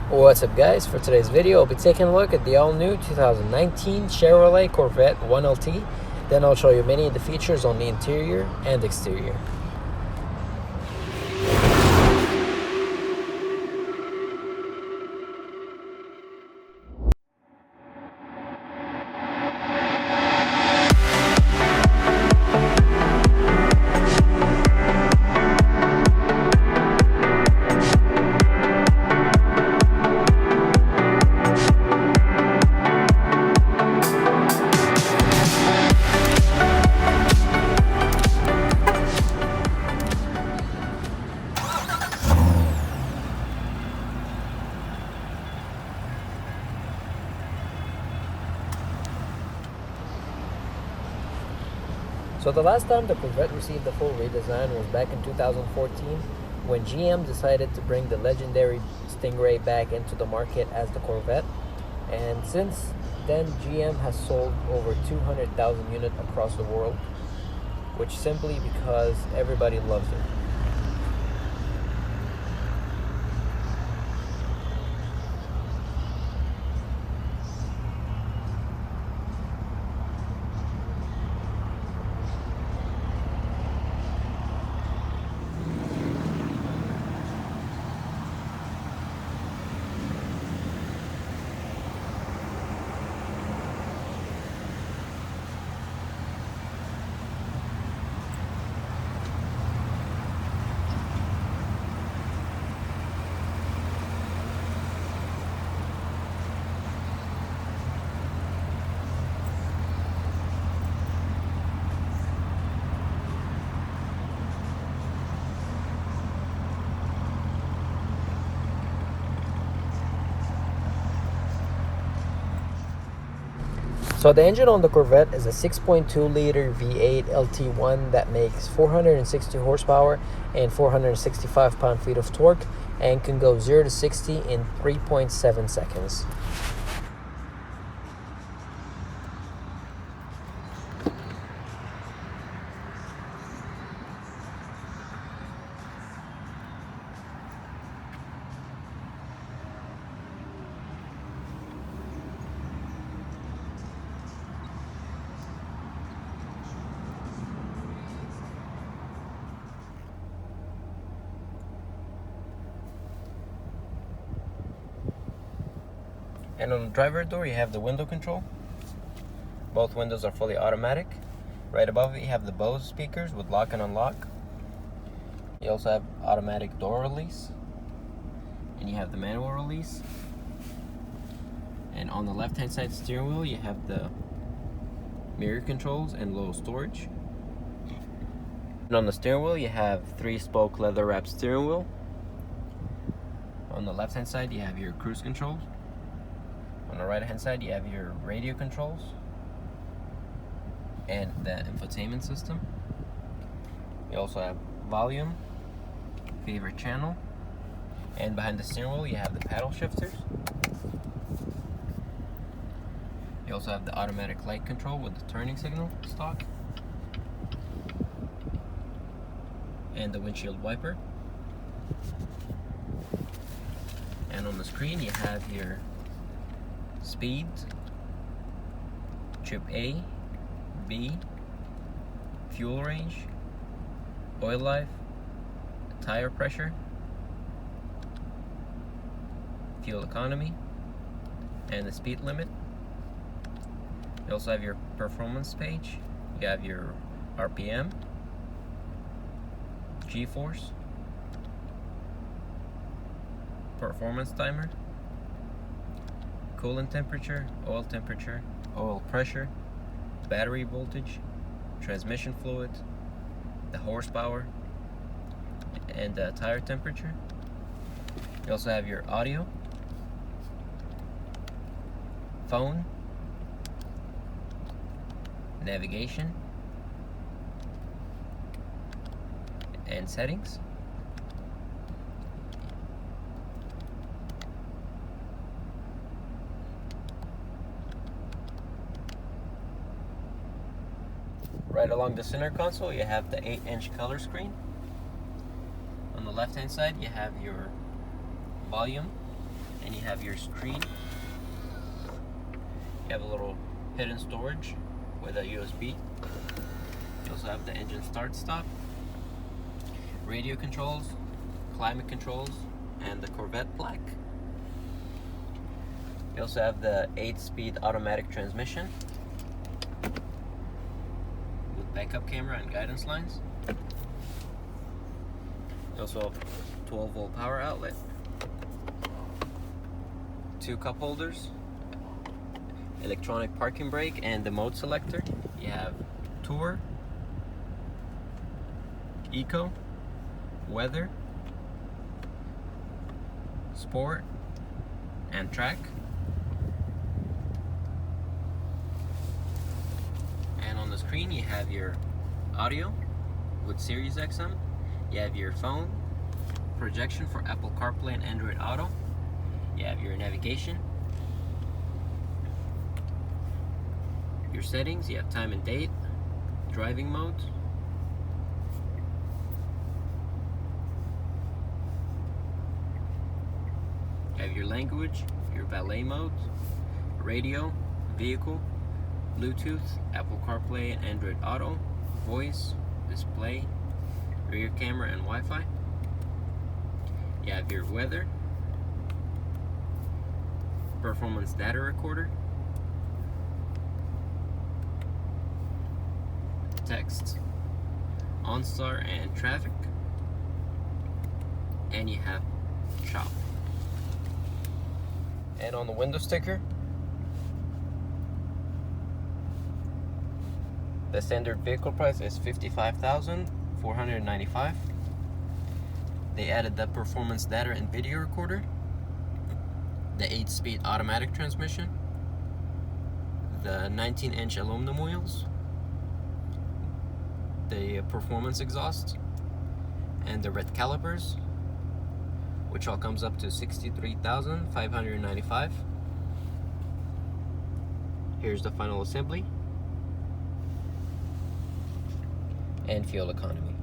What's up, guys? For today's video, I'll be taking a look at the all-new 2019 Chevrolet Corvette 1LT. Then I'll show you many of the features on the interior and exterior. So the last time the Corvette received a full redesign was back in 2014 when GM decided to bring the legendary Stingray back into the market as the Corvette. And since then, GM has sold over 200,000 units across the world, which simply because everybody loves it. So the engine on the Corvette is a 6.2 liter V8 LT1 that makes 460 horsepower and 465 pound-feet of torque and can go 0 to 60 in 3.7 seconds. And on the driver door, you have the window control. Both windows are fully automatic. Right above it, you have the Bose speakers with lock and unlock. You also have automatic door release. And you have the manual release. And on the left-hand side steering wheel, you have the mirror controls and low storage. And on the steering wheel, you have 3-spoke leather-wrapped steering wheel. On the left-hand side, you have your cruise controls. On the right-hand side, you have your radio controls and the infotainment system. You also have volume, favorite channel, and behind the steering wheel, you have the paddle shifters. You also have the automatic light control with the turning signal stock, and the windshield wiper. And on the screen, you have your speed, trip A, B, fuel range, oil life, tire pressure, fuel economy, and the speed limit. You also have your performance page. You have your RPM, G-force, performance timer, coolant temperature, oil pressure, battery voltage, transmission fluid, the horsepower, and the tire temperature. You also have your audio, phone, navigation, and settings. Right along the center console, you have the 8-inch color screen. On the left-hand side, you have your volume, And you have your screen. You have a little hidden storage with a USB. You also have the engine start stop, radio controls, climate controls, and the Corvette plaque. You also have the 8-speed automatic transmission with backup camera and guidance lines. You also have 12-volt power outlet, 2 cup holders, electronic parking brake, and the mode selector. You have Tour, Eco, Weather, Sport, and Track. And on the screen you have your audio with Sirius XM. You have your phone, projection for Apple CarPlay and Android Auto. You have your navigation, your settings. You have time and date, driving mode, you have your language, your valet mode, radio, vehicle, Bluetooth, Apple CarPlay and Android Auto, voice, display, rear camera and Wi-Fi. You have your weather, performance data recorder, text, OnStar and traffic, and you have shop. And on the window sticker, the standard vehicle price is $55,495. They added the performance data and video recorder, the 8-speed automatic transmission, the 19-inch aluminum wheels, the performance exhaust, and the red calipers, which all comes up to $63,595. Here's the final assembly and fuel economy.